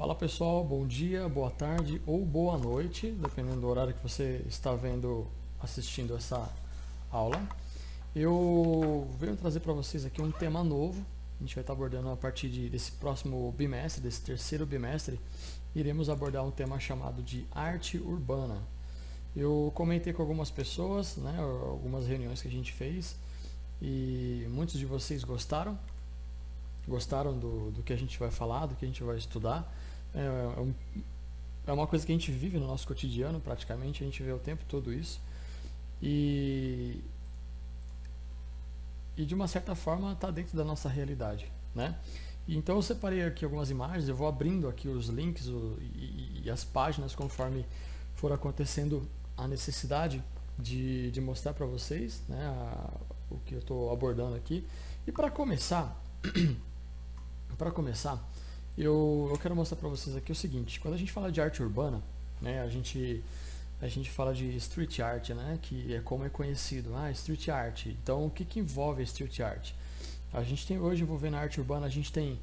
Fala pessoal, bom dia, boa tarde ou boa noite, dependendo do horário que você está assistindo essa aula. Eu venho trazer para vocês aqui um tema novo. A gente vai estar abordando a partir desse próximo bimestre, desse terceiro bimestre, iremos abordar um tema chamado de arte urbana. Eu comentei com algumas pessoas, né, algumas reuniões que a gente fez, e muitos de vocês gostaram do que a gente vai falar, do que a gente vai estudar. É uma coisa que a gente vive no nosso cotidiano, praticamente, a gente vê o tempo todo isso. E de uma certa forma está dentro da nossa realidade, né? Então eu separei aqui algumas imagens, eu vou abrindo aqui os links e as páginas conforme for acontecendo a necessidade de mostrar para vocês, né, o que eu estou abordando aqui. E para começar, eu quero mostrar para vocês aqui o seguinte: quando a gente fala de arte urbana, né, a gente fala de street art, né, que é como é conhecido, street art. Então, o que envolve a street art? A gente tem hoje, envolvendo a arte urbana, a gente tem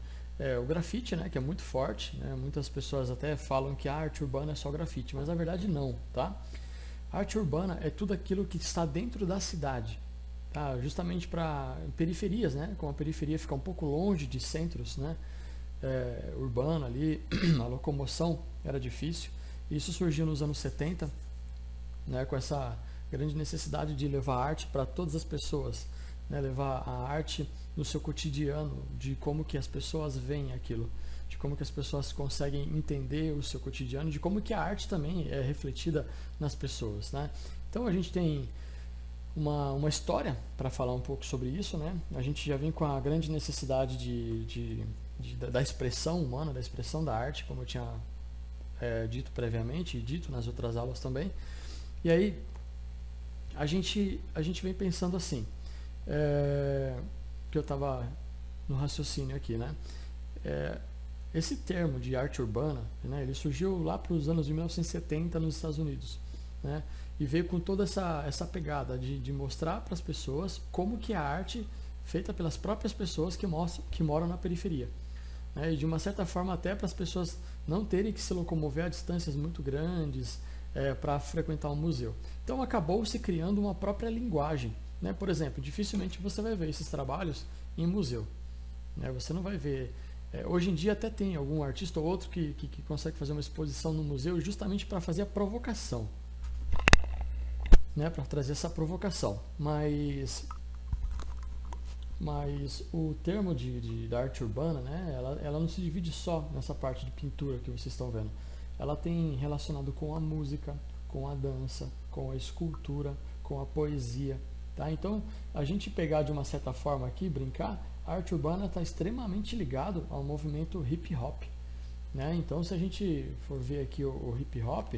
o grafite, né, que é muito forte, né, muitas pessoas até falam que a arte urbana é só grafite, mas na verdade não, tá? A arte urbana é tudo aquilo que está dentro da cidade, tá? Justamente para periferias, né, como a periferia fica um pouco longe de centros, né, urbano ali, a locomoção era difícil. Isso surgiu nos anos 70, né, com essa grande necessidade de levar arte para todas as pessoas, né, levar a arte no seu cotidiano, de como que as pessoas veem aquilo, de como que as pessoas conseguem entender o seu cotidiano, de como que a arte também é refletida nas pessoas, né? Então a gente tem uma história para falar um pouco sobre isso, né? A gente já vem com a grande necessidade da expressão humana, da expressão da arte, como eu tinha dito previamente e dito nas outras aulas também. E aí a gente vem pensando assim, que eu estava no raciocínio aqui, né? Esse termo de arte urbana, né, ele surgiu lá para os anos de 1970 nos Estados Unidos, né? E veio com toda essa pegada de mostrar para as pessoas como que a arte feita pelas próprias pessoas que moram na periferia, né? E de uma certa forma até para as pessoas não terem que se locomover a distâncias muito grandes para frequentar um museu. Então acabou se criando uma própria linguagem, né? Por exemplo, dificilmente você vai ver esses trabalhos em museu, né? Você não vai ver. Hoje em dia até tem algum artista ou outro que consegue fazer uma exposição no museu justamente para fazer a provocação, né? Para trazer essa provocação. Mas o termo da arte urbana, né, ela não se divide só nessa parte de pintura que vocês estão vendo. Ela tem relacionado com a música, com a dança, com a escultura, com a poesia, tá? Então, a gente pegar de uma certa forma aqui, brincar, a arte urbana está extremamente ligado ao movimento hip hop, né? Então, se a gente for ver aqui o hip hop,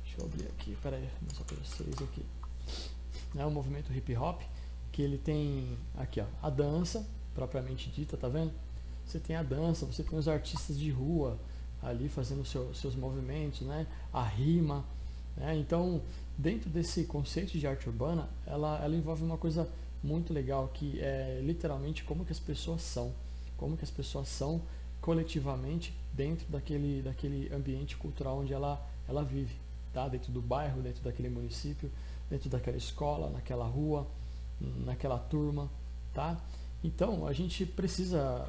deixa eu abrir aqui, peraí, vou mostrar para vocês aqui. O movimento hip hop, que ele tem aqui, ó, a dança propriamente dita, tá vendo? Você tem a dança, você tem os artistas de rua ali fazendo seus movimentos, né? A rima, né? Então, dentro desse conceito de arte urbana, ela envolve uma coisa muito legal, que é literalmente como que as pessoas são coletivamente dentro daquele ambiente cultural onde ela vive, tá? Dentro do bairro, dentro daquele município, dentro daquela escola, naquela rua, naquela turma, tá? Então, a gente precisa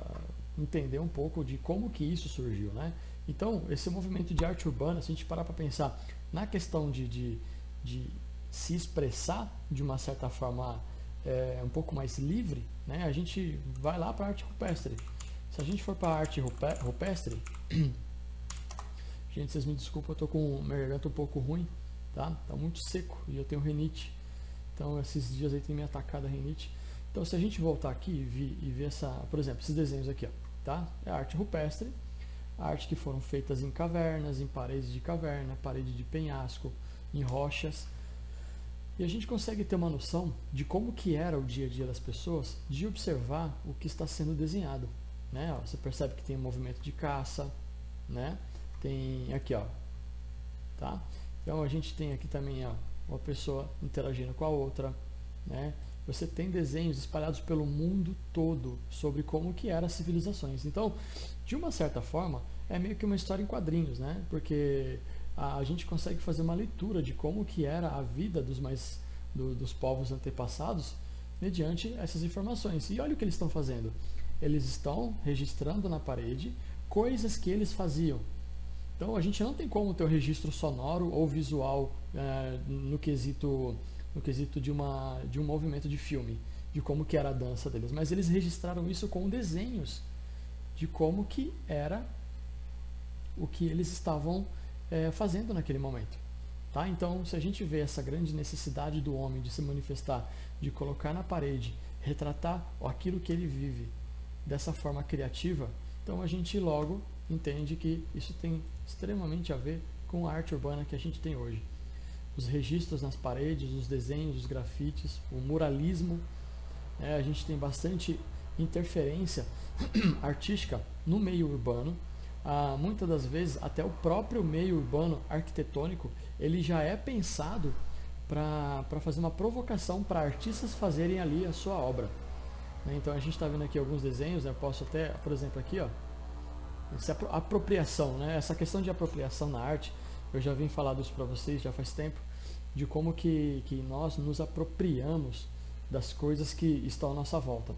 entender um pouco de como que isso surgiu, né? Então, esse movimento de arte urbana, se a gente parar para pensar na questão de se expressar de uma certa forma um pouco mais livre, né? A gente vai lá para a arte rupestre. Se a gente for para a arte rupestre, gente, vocês me desculpem, eu tô com minha garganta um pouco ruim, tá? Tá muito seco e eu tenho rinite. Então, esses dias aí tem me atacado a rinite. Então, se a gente voltar aqui e ver por exemplo, esses desenhos aqui, ó, tá? É a arte rupestre, arte que foram feitas em cavernas, em paredes de caverna, parede de penhasco, em rochas. E a gente consegue ter uma noção de como que era o dia a dia das pessoas, de observar o que está sendo desenhado, né? Ó, você percebe que tem um movimento de caça, né? Tem aqui, ó, tá? Então a gente tem aqui também, ó, uma pessoa interagindo com a outra, né? Você tem desenhos espalhados pelo mundo todo sobre como que eram as civilizações. Então, de uma certa forma, é meio que uma história em quadrinhos, né? Porque a gente consegue fazer uma leitura de como que era a vida dos povos antepassados mediante essas informações. E olha o que eles estão fazendo. Eles estão registrando na parede coisas que eles faziam. Então a gente não tem como ter um registro sonoro ou visual no quesito de um movimento de filme, de como que era a dança deles. Mas eles registraram isso com desenhos de como que era o que eles estavam fazendo naquele momento. Tá? Então, se a gente vê essa grande necessidade do homem de se manifestar, de colocar na parede, retratar aquilo que ele vive dessa forma criativa, então a gente logo entende que isso tem extremamente a ver com a arte urbana que a gente tem hoje. Os registros nas paredes, os desenhos, os grafites, o muralismo, a gente tem bastante interferência artística no meio urbano. Muitas das vezes até o próprio meio urbano arquitetônico ele já é pensado para fazer uma provocação para artistas fazerem ali a sua obra. Então a gente está vendo aqui alguns desenhos, eu posso até, por exemplo, aqui, essa apropriação, essa questão de apropriação na arte, eu já vim falar disso para vocês já faz tempo, de como que nós nos apropriamos das coisas que estão à nossa volta.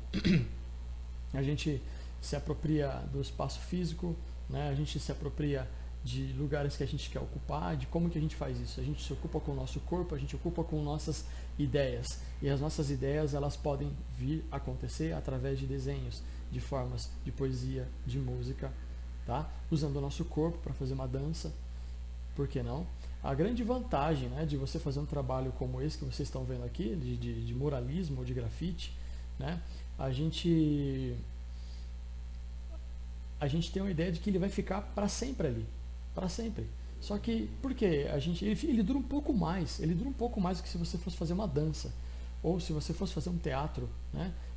A gente se apropria do espaço físico, a gente se apropria de lugares que a gente quer ocupar, de como que a gente faz isso. A gente se ocupa com o nosso corpo, a gente ocupa com nossas ideias. E as nossas ideias, elas podem vir a acontecer através de desenhos, de formas de poesia, de música, tá? Usando o nosso corpo para fazer uma dança, por que não? A grande vantagem de você fazer um trabalho como esse que vocês estão vendo aqui, de muralismo ou de grafite, a gente tem uma ideia de que ele vai ficar para sempre ali, para sempre. Só que, por quê? Ele dura um pouco mais, do que se você fosse fazer uma dança, ou se você fosse fazer um teatro,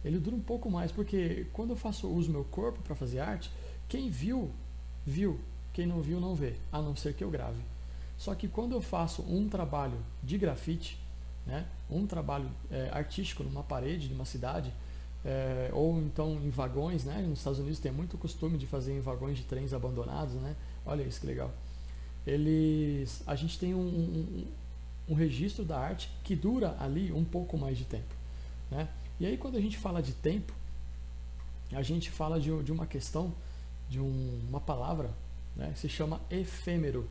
ele dura um pouco mais, porque quando eu uso meu corpo para fazer arte, quem viu, viu, quem não viu, não vê, a não ser que eu grave. Só que quando eu faço um trabalho de grafite, um trabalho artístico numa parede de uma cidade, ou então em vagões, nos Estados Unidos tem muito costume de fazer em vagões de trens abandonados, olha isso que legal. A gente tem um registro da arte que dura ali um pouco mais de tempo, E aí quando a gente fala de tempo, a gente fala de uma questão, de uma palavra, que se chama efêmero.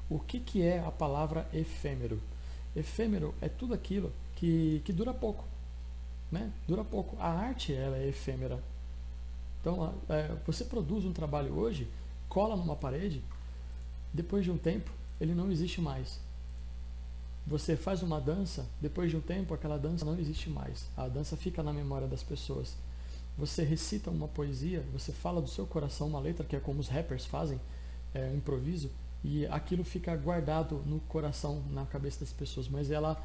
O que é a palavra efêmero? Efêmero é tudo aquilo que dura pouco. Dura pouco. A arte ela é efêmera. Então, você produz um trabalho hoje, cola numa parede, depois de um tempo, ele não existe mais. Você faz uma dança, depois de um tempo, aquela dança não existe mais. A dança fica na memória das pessoas. Você recita uma poesia, você fala do seu coração uma letra, que é como os rappers fazem, improviso, e aquilo fica guardado no coração, na cabeça das pessoas. Mas ela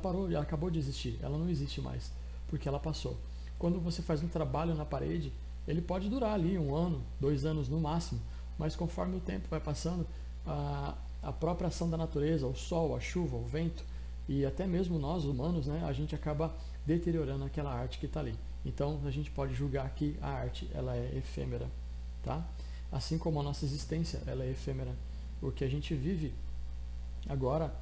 parou, ela acabou de existir, ela não existe mais, porque ela passou. Quando você faz um trabalho na parede, ele pode durar ali 1 ano, 2 anos no máximo, mas conforme o tempo vai passando, a própria ação da natureza, o sol, a chuva, o vento, e até mesmo nós humanos, a gente acaba deteriorando aquela arte que está ali. Então a gente pode julgar que a arte ela é efêmera, tá? Assim como a nossa existência ela é efêmera. O que a gente vive agora,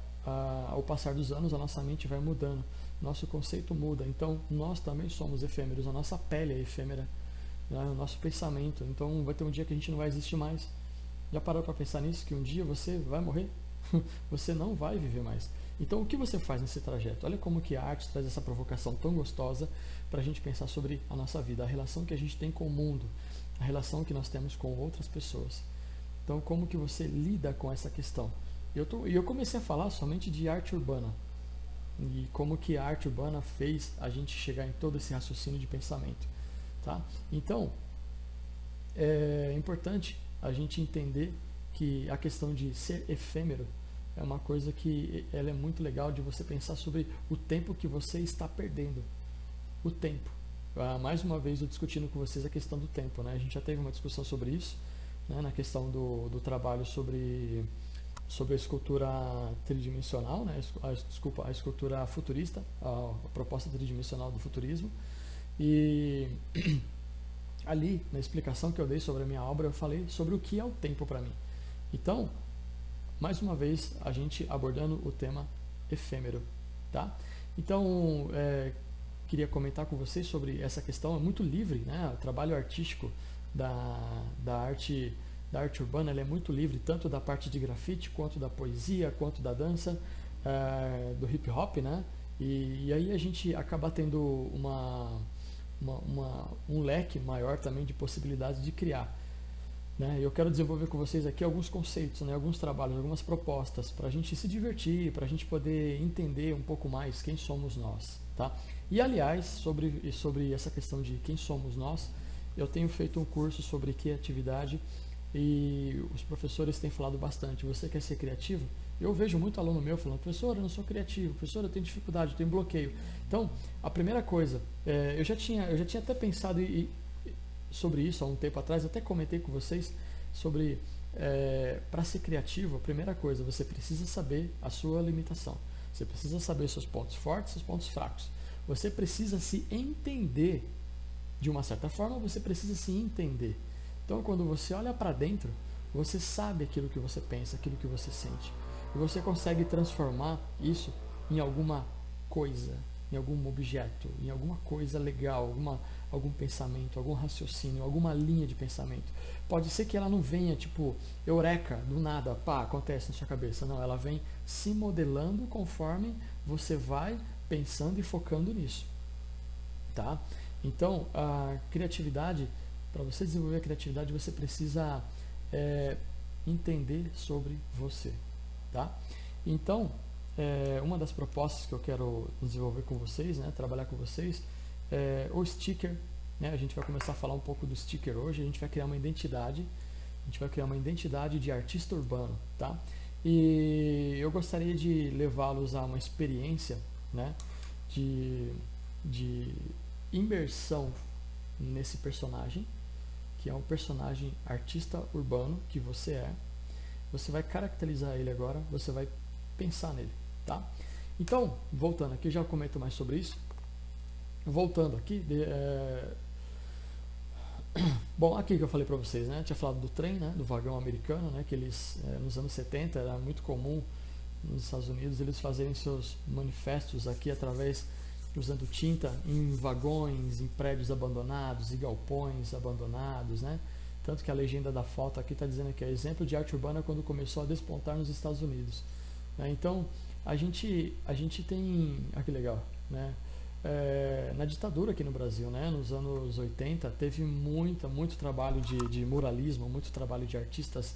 ao passar dos anos, a nossa mente vai mudando, nosso conceito muda. Então nós também somos efêmeros, a nossa pele é efêmera, o nosso pensamento. Então vai ter um dia que a gente não vai existir mais. Já parou para pensar nisso? Que um dia você vai morrer? Você não vai viver mais. Então o que você faz nesse trajeto? Olha como que a arte traz essa provocação tão gostosa para a gente pensar sobre a nossa vida, a relação que a gente tem com o mundo, a relação que nós temos com outras pessoas. Então como que você lida com essa questão? Eu comecei a falar somente de arte urbana e como que a arte urbana fez a gente chegar em todo esse raciocínio de pensamento, tá? Então é importante a gente entender que a questão de ser efêmero é uma coisa que ela é muito legal de você pensar sobre o tempo que você está perdendo. O tempo. Mais uma vez eu discutindo com vocês a questão do tempo, A gente já teve uma discussão sobre isso, na questão do trabalho sobre a escultura tridimensional, a escultura futurista, a proposta tridimensional do futurismo. E ali, na explicação que eu dei sobre a minha obra, eu falei sobre o que é o tempo para mim. Então, mais uma vez, a gente abordando o tema efêmero, tá? Então, queria comentar com vocês sobre essa questão, é muito livre, né? O trabalho artístico da arte urbana, ele é muito livre, tanto da parte de grafite, quanto da poesia, quanto da dança, do hip hop, né? E aí a gente acaba tendo um leque maior também de possibilidades de criar. Né? Eu quero desenvolver com vocês aqui alguns conceitos, né? Alguns trabalhos, algumas propostas para a gente se divertir, para a gente poder entender um pouco mais quem somos nós. Tá? E aliás, sobre essa questão de quem somos nós, eu tenho feito um curso sobre criatividade e os professores têm falado bastante. Você quer ser criativo? Eu vejo muito aluno meu falando: professor, eu não sou criativo, professor, eu tenho dificuldade, eu tenho bloqueio. Então, a primeira coisa, eu já tinha até pensado sobre isso há um tempo atrás, até comentei com vocês sobre para ser criativo, a primeira coisa, você precisa saber a sua limitação. Você precisa saber seus pontos fortes, seus pontos fracos. Você precisa se entender. De uma certa forma, você precisa se entender. Então, quando você olha para dentro, você sabe aquilo que você pensa, aquilo que você sente. E você consegue transformar isso em alguma coisa, em algum objeto, em alguma coisa legal, algum pensamento, algum raciocínio, alguma linha de pensamento. Pode ser que ela não venha tipo eureka, do nada, pá, acontece na sua cabeça. Não, ela vem se modelando conforme você vai pensando e focando nisso. Tá? Então, a criatividade, para você desenvolver a criatividade, você precisa entender sobre você. Tá? Então, uma das propostas que eu quero desenvolver com vocês, né, trabalhar com vocês, é o sticker. Né? A gente vai começar a falar um pouco do sticker hoje. A gente vai criar uma identidade. A gente vai criar uma identidade de artista urbano. Tá? E eu gostaria de levá-los a uma experiência, né, de imersão nesse personagem, que é um personagem artista urbano que você é. Você vai caracterizar ele agora, você vai pensar nele, tá? Então, voltando aqui, já comento mais sobre isso. Voltando aqui, bom, aqui que eu falei para vocês, né? Eu tinha falado do trem, né? Do vagão americano, né? Que eles, nos anos 70, era muito comum nos Estados Unidos eles fazerem seus manifestos aqui através usando tinta em vagões, em prédios abandonados e galpões abandonados, né? Tanto que a legenda da foto aqui está dizendo que é exemplo de arte urbana quando começou a despontar nos Estados Unidos. Né? Então, a gente tem... Ah, que legal, né? Na ditadura aqui no Brasil, né? Nos anos 80, teve muito trabalho de muralismo, muito trabalho de artistas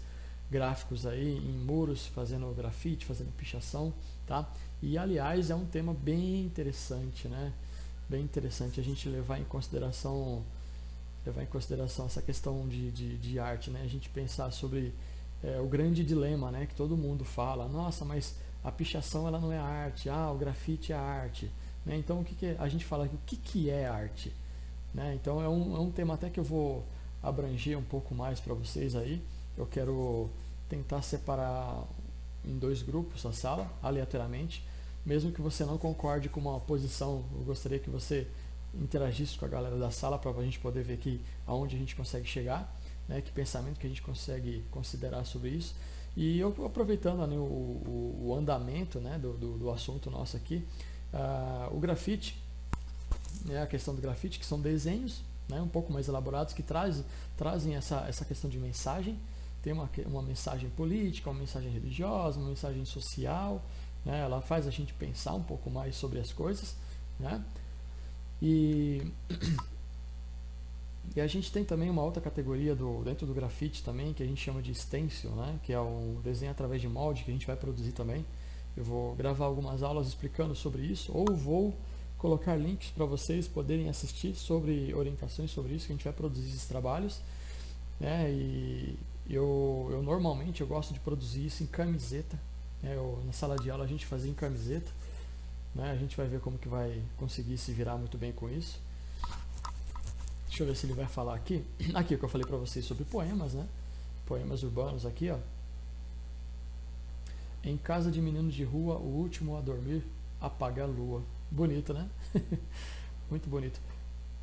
gráficos aí em muros, fazendo grafite, fazendo pichação, tá? E aliás é um tema bem interessante, né? Bem interessante a gente levar em consideração essa questão de arte, né? A gente pensar sobre o grande dilema, né? Que todo mundo fala: nossa, mas a pichação ela não é arte, o grafite é arte, né? Então o que a gente fala aqui, o que é arte, né? Então é um tema até que eu vou abranger um pouco mais para vocês aí. Eu quero tentar separar em 2 grupos a sala, aleatoriamente. Mesmo que você não concorde com uma posição, eu gostaria que você interagisse com a galera da sala para a gente poder ver aqui aonde a gente consegue chegar, né, que pensamento que a gente consegue considerar sobre isso. E eu aproveitando, né, o andamento, né, do assunto nosso aqui, o grafite, né, a questão do grafite, que são desenhos, né, um pouco mais elaborados, que trazem essa questão de mensagem. Tem uma mensagem política, uma mensagem religiosa, uma mensagem social, né? Ela faz a gente pensar um pouco mais sobre as coisas, né? E a gente tem também uma outra categoria dentro do grafite também, que a gente chama de stencil, né? Que é um desenho através de molde que a gente vai produzir também. Eu vou gravar algumas aulas explicando sobre isso, ou vou colocar links para vocês poderem assistir sobre orientações sobre isso, que a gente vai produzir esses trabalhos, né? E eu normalmente gosto de produzir isso em camiseta, né? Na sala de aula a gente fazia em camiseta, né? A gente vai ver como que vai conseguir se virar muito bem com isso. Deixa eu ver se ele vai falar aqui. Aqui o que eu falei para vocês sobre poemas, né? Poemas urbanos aqui, ó. Em casa de meninos de rua, o último a dormir apaga a lua. Bonito, né? Muito bonito.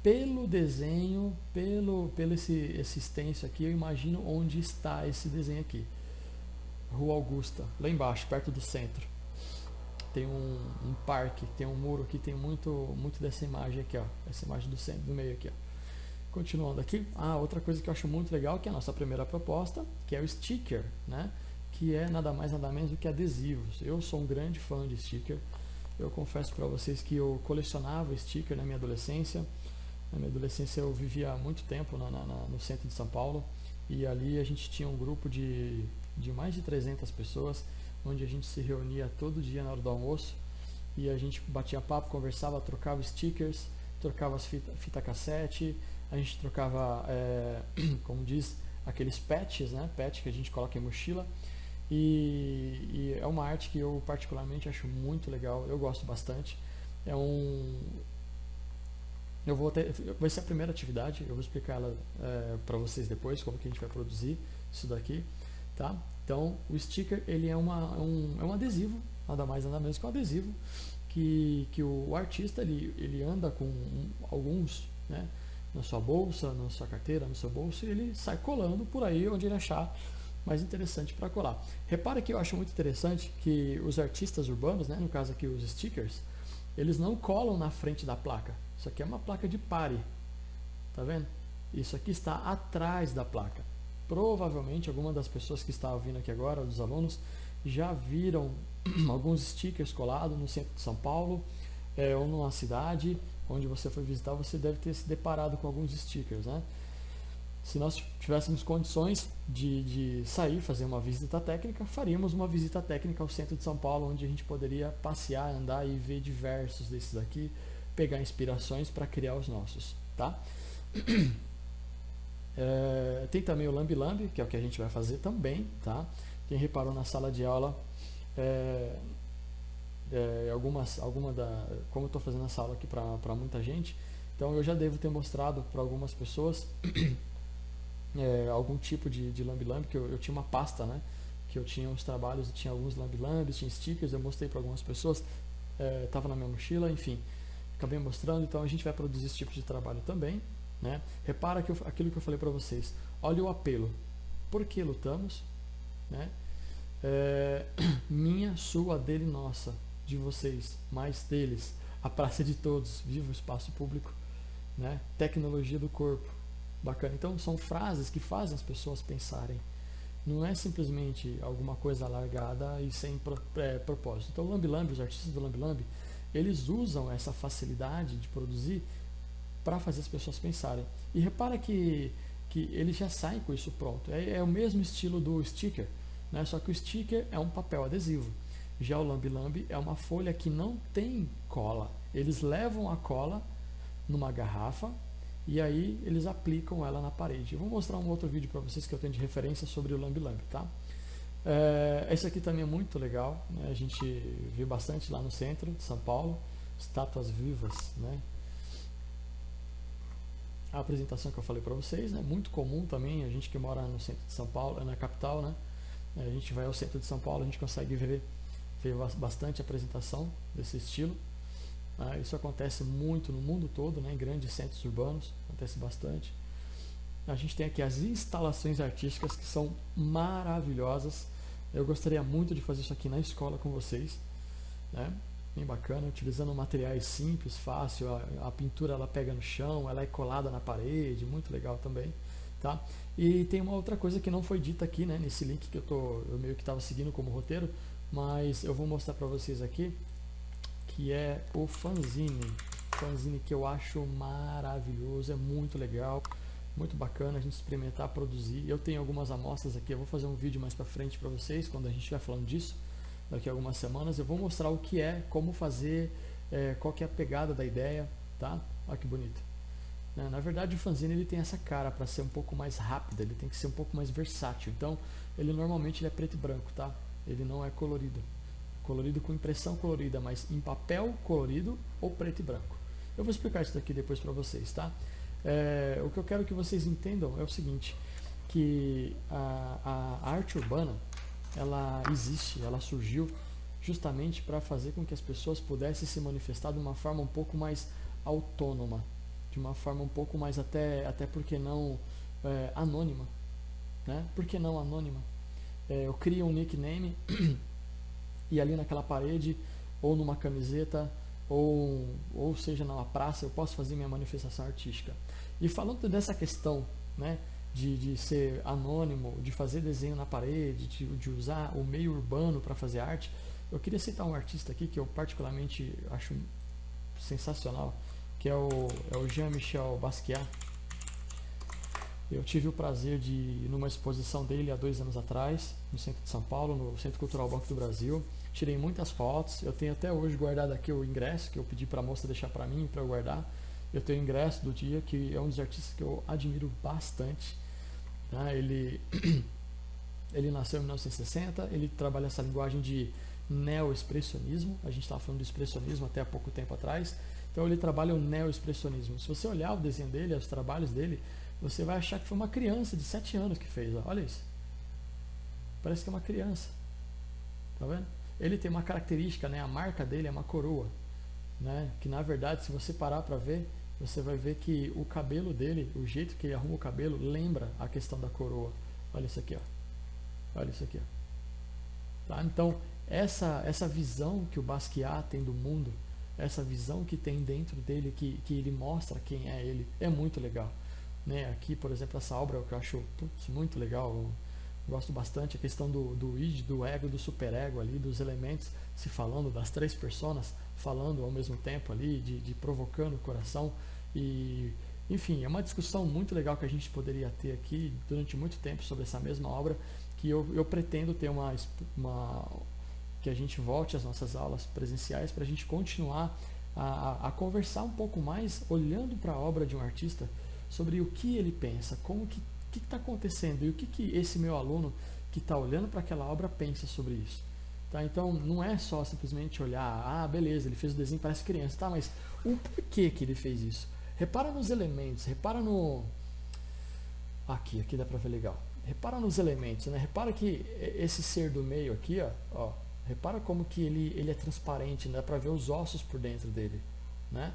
pelo desenho, pelo esse extenso aqui, eu imagino onde está esse desenho aqui. Rua Augusta, lá embaixo, perto do centro. Tem um parque, tem um muro aqui, tem muito dessa imagem aqui, ó. Essa imagem do centro, do meio aqui, ó. Continuando aqui, outra coisa que eu acho muito legal, que é a nossa primeira proposta, que é o sticker, né? Que é nada mais nada menos do que adesivos. Eu sou um grande fã de sticker. Eu confesso para vocês que eu colecionava sticker na minha adolescência. Na minha adolescência eu vivia há muito tempo no centro de São Paulo, e ali a gente tinha um grupo de mais de 300 pessoas, onde a gente se reunia todo dia na hora do almoço, e a gente batia papo, conversava, trocava stickers, trocava as fita cassete, a gente trocava, como diz, aqueles patches, né? Patch que a gente coloca em mochila, e é uma arte que eu particularmente acho muito legal, eu gosto bastante. Vai ser a primeira atividade, eu vou explicar ela para vocês depois, como que a gente vai produzir isso daqui, tá? Então, o sticker, ele é um adesivo, nada mais nada menos que um adesivo, que o artista, ele anda com alguns, né, na sua bolsa, na sua carteira, no seu bolso, e ele sai colando por aí onde ele achar mais interessante para colar. Repara que eu acho muito interessante que os artistas urbanos, né, no caso aqui os stickers, eles não colam na frente da placa. Isso aqui é uma placa de pare, tá vendo? Isso aqui está atrás da placa. Provavelmente alguma das pessoas que está vindo aqui agora, dos alunos, já viram alguns stickers colados no centro de São Paulo, ou numa cidade onde você foi visitar, você deve ter se deparado com alguns stickers, né? Se nós tivéssemos condições de sair, fazer uma visita técnica, faríamos uma visita técnica ao centro de São Paulo, onde a gente poderia passear, andar e ver diversos desses aqui, pegar inspirações para criar os nossos, tá? Tem também o Lambi Lambi, que é o que a gente vai fazer também, tá? Quem reparou na sala de aula, como eu estou fazendo essa aula aqui para muita gente, então eu já devo ter mostrado para algumas pessoas algum tipo de Lambi Lambi, que eu tinha uma pasta, né? Que eu tinha os trabalhos, eu tinha alguns Lambi Lambis, tinha stickers, eu mostrei para algumas pessoas, estava na minha mochila, enfim, acabei mostrando. Então a gente vai produzir esse tipo de trabalho também, né? Repara que aquilo que eu falei para vocês, olha o apelo, por que lutamos, né? Minha, sua, dele, nossa, de vocês, mais deles, a praça de todos, viva o espaço público, né? Tecnologia do corpo, bacana. Então são frases que fazem as pessoas pensarem, não é simplesmente alguma coisa largada e sem propósito. Então o Lambi Lambi, os artistas do Lambi Lambi, eles usam essa facilidade de produzir para fazer as pessoas pensarem. E repara que eles já saem com isso pronto. É o mesmo estilo do sticker, né? Só que o sticker é um papel adesivo. Já o Lambi Lambi é uma folha que não tem cola. Eles levam a cola numa garrafa e aí eles aplicam ela na parede. Eu vou mostrar um outro vídeo para vocês que eu tenho de referência sobre o Lambi Lambi, tá? Esse aqui também é muito legal, né? A gente viu bastante lá no centro de São Paulo, estátuas vivas, né? A apresentação que eu falei para vocês, né? Muito comum também, a gente que mora no centro de São Paulo, na capital, né? A gente vai ao centro de São Paulo, a gente consegue ver bastante apresentação desse estilo. Isso acontece muito no mundo todo, né? Em grandes centros urbanos, acontece bastante. A gente tem aqui as instalações artísticas que são maravilhosas. Eu gostaria muito de fazer isso aqui na escola com vocês, né? Bem bacana, utilizando materiais simples, fácil. A pintura ela pega no chão, ela é colada na parede, muito legal também, tá? E tem uma outra coisa que não foi dita aqui, né? Nesse link que eu meio que estava seguindo como roteiro, mas eu vou mostrar para vocês aqui, que é o fanzine que eu acho maravilhoso, é muito legal, muito bacana a gente experimentar, produzir. Eu tenho algumas amostras aqui, eu vou fazer um vídeo mais para frente para vocês, quando a gente estiver falando disso, daqui a algumas semanas, eu vou mostrar o que é, como fazer, qual que é a pegada da ideia, tá? Olha que bonito. Na verdade o fanzine ele tem essa cara para ser um pouco mais rápido, ele tem que ser um pouco mais versátil, então ele normalmente é preto e branco, tá? Ele não é colorido com impressão colorida, mas em papel colorido ou preto e branco. Eu vou explicar isso daqui depois para vocês, tá? O que eu quero que vocês entendam é o seguinte, que a arte urbana, ela existe, ela surgiu justamente para fazer com que as pessoas pudessem se manifestar de uma forma um pouco mais autônoma, de uma forma um pouco mais até porque não anônima, né? Por que não anônima? Eu crio um nickname e ali naquela parede, ou numa camiseta, ou seja, numa praça, eu posso fazer minha manifestação artística. E falando dessa questão, né, de ser anônimo, de fazer desenho na parede, de usar o meio urbano para fazer arte, eu queria citar um artista aqui que eu particularmente acho sensacional, que é o Jean-Michel Basquiat. Eu tive o prazer de ir numa exposição dele há 2 anos atrás, no centro de São Paulo, no Centro Cultural Banco do Brasil. Tirei muitas fotos, eu tenho até hoje guardado aqui o ingresso, que eu pedi para a moça deixar para mim, para eu guardar. Eu tenho o ingresso do dia, que é um dos artistas que eu admiro bastante. Tá? Ele nasceu em 1960, ele trabalha essa linguagem de neo-expressionismo, a gente estava falando de expressionismo até há pouco tempo atrás, então ele trabalha o neo-expressionismo. Se você olhar o desenho dele, os trabalhos dele, você vai achar que foi uma criança de 7 anos que fez, ó. Olha isso, parece que é uma criança, tá vendo? Ele tem uma característica, né? A marca dele é uma coroa, né? Que na verdade, se você parar para ver, você vai ver que o cabelo dele, o jeito que ele arruma o cabelo, lembra a questão da coroa. Olha isso aqui, ó. Olha isso aqui, ó. Tá? Então, essa visão que o Basquiat tem do mundo, essa visão que tem dentro dele, que ele mostra quem é ele, é muito legal. Né? Aqui, por exemplo, essa obra que eu acho muito legal, eu gosto bastante, a questão do id, do ego, do superego ali, dos elementos se falando, das 3 personas falando ao mesmo tempo ali, de provocando o coração. E, enfim, é uma discussão muito legal que a gente poderia ter aqui durante muito tempo sobre essa mesma obra, que eu pretendo ter que a gente volte às nossas aulas presenciais para a gente continuar a conversar um pouco mais, olhando para a obra de um artista, sobre o que ele pensa, como que está acontecendo e o que esse meu aluno que está olhando para aquela obra pensa sobre isso. Tá? Então, não é só simplesmente olhar, beleza, ele fez o desenho, parece criança, tá? Mas o porquê que ele fez isso? Repara nos elementos, repara no... Aqui dá para ver legal. Repara nos elementos, né? Repara que esse ser do meio aqui, ó, repara como que ele é transparente, dá para ver os ossos por dentro dele, né?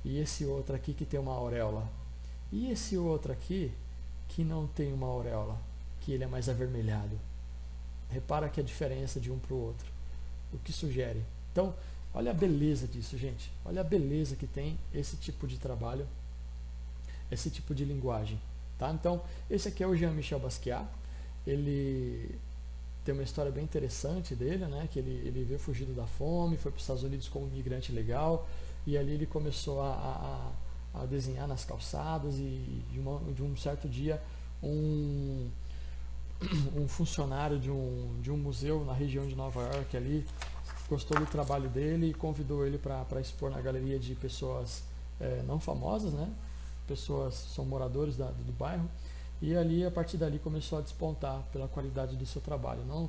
E esse outro aqui que tem uma auréola. E esse outro aqui que não tem uma auréola, que ele é mais avermelhado. Repara que a diferença de um para o outro. O que sugere? Então, olha a beleza disso, gente. Olha a beleza que tem esse tipo de trabalho, esse tipo de linguagem. Tá? Então, esse aqui é o Jean-Michel Basquiat. Ele tem uma história bem interessante dele, né? Que ele veio fugido da fome, foi para os Estados Unidos como imigrante legal, e ali ele começou a desenhar nas calçadas, e de um certo dia um funcionário de um museu na região de Nova York ali gostou do trabalho dele e convidou ele para expor na galeria de pessoas não famosas, né? Pessoas são moradores do bairro, e ali a partir dali começou a despontar pela qualidade do seu trabalho. Não,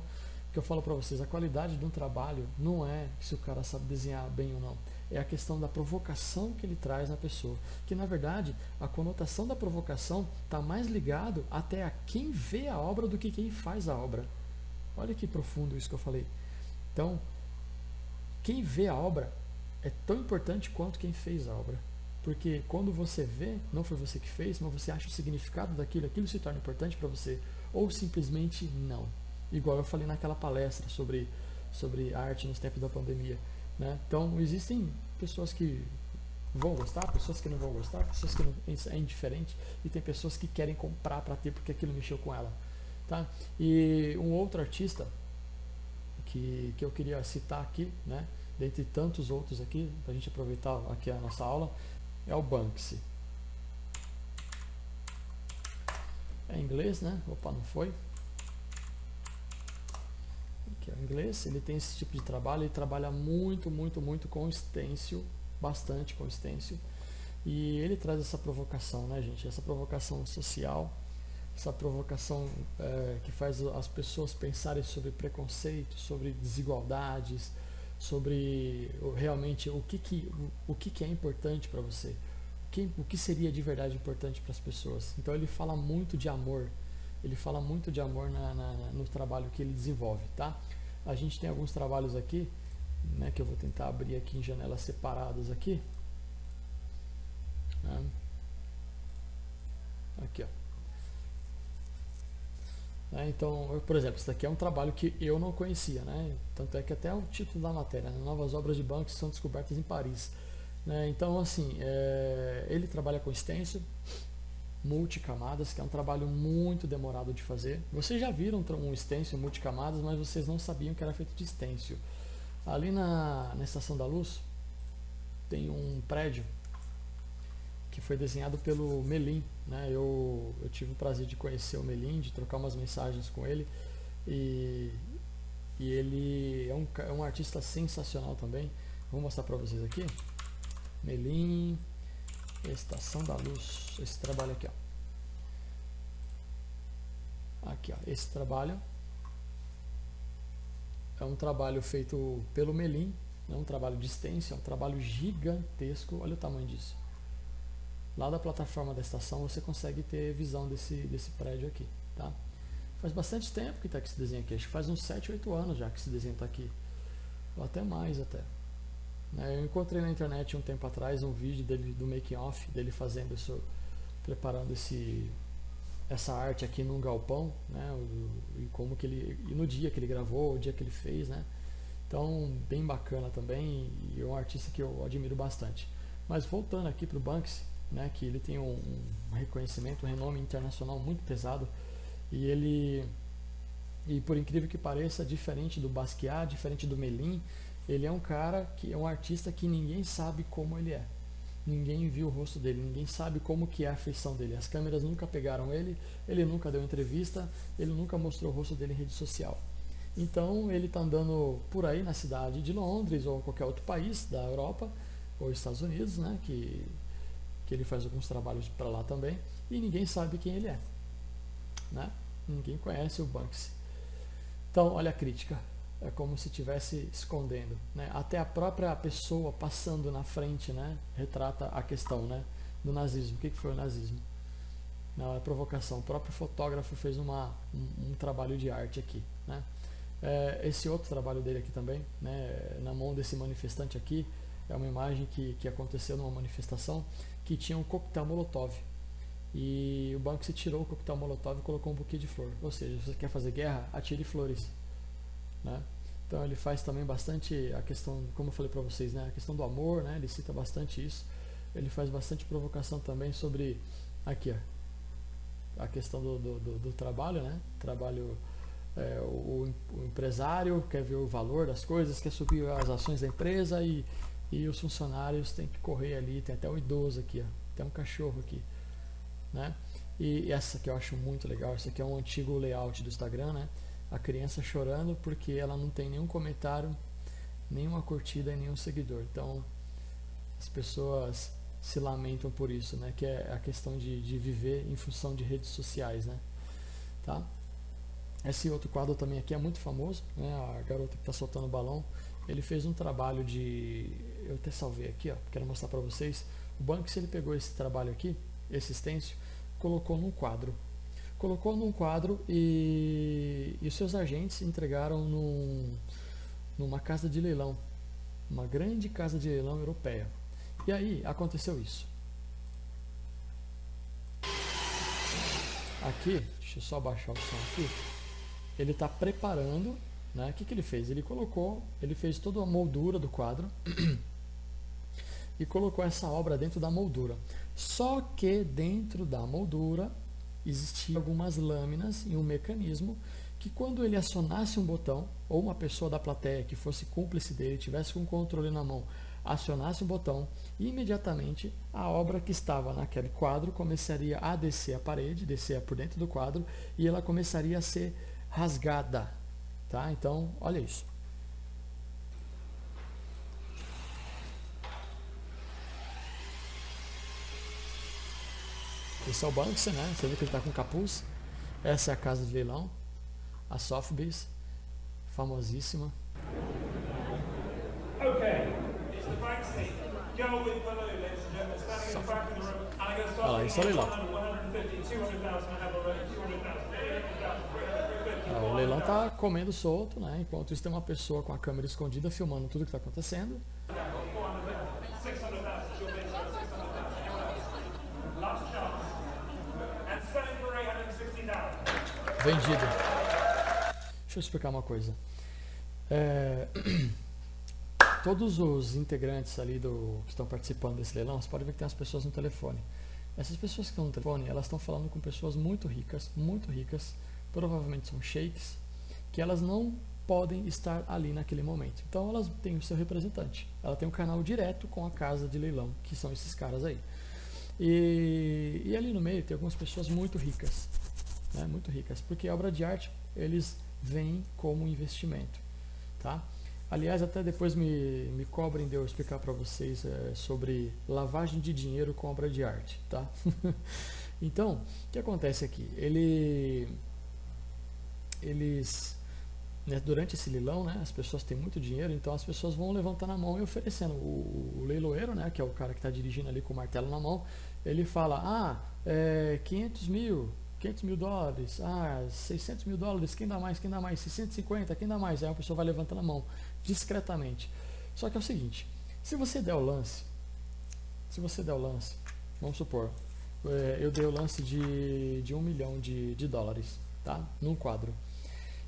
que eu falo para vocês, a qualidade de um trabalho não é se o cara sabe desenhar bem ou não, é a questão da provocação que ele traz na pessoa, que na verdade a conotação da provocação está mais ligado até a quem vê a obra do que quem faz a obra. Olha que profundo isso que eu falei. Então, quem vê a obra é tão importante quanto quem fez a obra, porque quando você vê, não foi você que fez, mas você acha o significado daquilo, aquilo se torna importante para você, ou simplesmente não. Igual eu falei naquela palestra sobre arte nos tempos da pandemia. Né? Então, existem pessoas que vão gostar, pessoas que não vão gostar, pessoas que não, é indiferente, e tem pessoas que querem comprar para ter porque aquilo mexeu com ela. Tá? E um outro artista que eu queria citar aqui, né, dentre tantos outros aqui, para a gente aproveitar aqui a nossa aula, é o Banksy. É em inglês, né? Opa, não foi? Que é o inglês, ele tem esse tipo de trabalho, ele trabalha muito com stencil, bastante com stencil, e ele traz essa provocação, né, gente? Essa provocação social, essa provocação que faz as pessoas pensarem sobre preconceito, sobre desigualdades, sobre realmente o que é importante para você, o que seria de verdade importante para as pessoas. Então ele fala muito de amor, no trabalho que ele desenvolve, tá? A gente tem alguns trabalhos aqui, né, que eu vou tentar abrir aqui em janelas separadas aqui, né? Aqui, ó. Então, por exemplo, isso daqui é um trabalho que eu não conhecia, né? Tanto é que até o título da matéria, né? Novas obras de Banksy são descobertas em Paris. Né? Então, assim, ele trabalha com stencil, multicamadas, que é um trabalho muito demorado de fazer. Vocês já viram um stencil multicamadas, mas vocês não sabiam que era feito de stencil. Ali na Estação da Luz tem um prédio que foi desenhado pelo Melin, né? Eu tive o prazer de conhecer o Melin, de trocar umas mensagens com ele, e ele é um artista sensacional também. Vou mostrar para vocês aqui. Melin, Estação da Luz, esse trabalho aqui, ó. Aqui, ó, esse trabalho é um trabalho feito pelo Melin, é um trabalho de stencil, é um trabalho gigantesco. Olha o tamanho disso. Lá da plataforma da estação você consegue ter visão desse prédio aqui, tá? Faz bastante tempo que está aqui esse desenho aqui, acho que faz uns 7, 8 anos já que esse desenho está aqui, ou até mais até. Eu encontrei na internet um tempo atrás um vídeo dele, do making off, dele fazendo isso, preparando essa arte aqui num galpão, né? E como que e no dia que ele gravou, o dia que ele fez, né? Então, bem bacana também, e é um artista que eu admiro bastante. Mas voltando aqui para o Banksy, né, que ele tem um reconhecimento, um renome internacional muito pesado, e por incrível que pareça, diferente do Basquiat, diferente do Melin, ele é um cara que é um artista que ninguém sabe como ele é. Ninguém viu o rosto dele, ninguém sabe como que é a feição dele. As câmeras nunca pegaram ele nunca deu entrevista, ele nunca mostrou o rosto dele em rede social. Então ele está andando por aí na cidade de Londres ou qualquer outro país da Europa ou Estados Unidos, né, que ele faz alguns trabalhos para lá também, e ninguém sabe quem ele é, né? Ninguém conhece o Banksy. Então, olha a crítica, é como se estivesse escondendo, né? Até a própria pessoa passando na frente, né, retrata a questão, né, do nazismo. O que foi o nazismo? Não, é provocação. O próprio fotógrafo fez um trabalho de arte aqui, né? Esse outro trabalho dele aqui também, né, na mão desse manifestante aqui, é uma imagem que aconteceu numa manifestação que tinha um coquetel molotov. E o Banksy tirou o coquetel molotov e colocou um buquê de flor. Ou seja, se você quer fazer guerra, atire flores, né? Então ele faz também bastante a questão, como eu falei para vocês, né, a questão do amor, né? Ele cita bastante isso. Ele faz bastante provocação também sobre aqui, ó, a questão do trabalho, né? Trabalho, o empresário quer ver o valor das coisas, quer subir as ações da empresa, e os funcionários têm que correr ali. Tem até o idoso aqui, ó, tem um cachorro aqui, né? E essa aqui eu acho muito legal. Isso aqui é um antigo layout do Instagram, né? A criança chorando porque ela não tem nenhum comentário, nenhuma curtida e nenhum seguidor. Então as pessoas se lamentam por isso, né? Que é a questão de viver em função de redes sociais, né? Tá? Esse outro quadro também aqui é muito famoso, né? A garota que está soltando o balão. Ele fez um trabalho eu até salvei aqui, ó, quero mostrar para vocês. O Banksy, ele pegou esse trabalho aqui, esse stencil, colocou num quadro. E os seus agentes entregaram numa casa de leilão, uma grande casa de leilão europeia. E aí aconteceu isso. Aqui, deixa eu só baixar o som aqui. Ele está preparando, né? O que ele fez? Ele fez toda a moldura do quadro e colocou essa obra dentro da moldura. Só que dentro da moldura existiam algumas lâminas e um mecanismo que, quando ele acionasse um botão, ou uma pessoa da plateia que fosse cúmplice dele, tivesse com o controle na mão, acionasse um botão, imediatamente a obra que estava naquele quadro começaria a descer a parede, descer por dentro do quadro, e ela começaria a ser rasgada, tá? Então, olha isso. Esse é o Banksy, né? Você vê que ele está com capuz. Essa é a casa de leilão, a Sotheby's, famosíssima. Olha lá, isso é o leilão. O leilão está comendo solto, né? Enquanto isso tem uma pessoa com a câmera escondida filmando tudo que está acontecendo. vendido. Deixa eu explicar uma coisa. Todos os integrantes ali que estão participando desse leilão, você pode ver que tem as pessoas no telefone. Essas pessoas que estão no telefone, elas estão falando com pessoas muito ricas, provavelmente são sheiks, que elas não podem estar ali naquele momento. Então elas têm o seu representante. Ela tem um canal direto com a casa de leilão, que são esses caras aí. E ali no meio tem algumas pessoas muito ricas, né? Muito ricas, porque a obra de arte eles veem como investimento, tá? Aliás, até depois me cobrem de eu explicar para vocês sobre lavagem de dinheiro com obra de arte, tá? Então, o que acontece aqui? Eles né, durante esse leilão, né, as pessoas têm muito dinheiro, então as pessoas vão levantando a mão e oferecendo. O leiloeiro, né, que é o cara que está dirigindo ali com o martelo na mão, ele fala, 500 mil dólares, 600 mil dólares, quem dá mais, 650, quem dá mais? Aí a pessoa vai levantando a mão, discretamente. Só que é o seguinte, se você der o lance, vamos supor, eu dei o lance de 1 milhão de dólares, tá? Num quadro.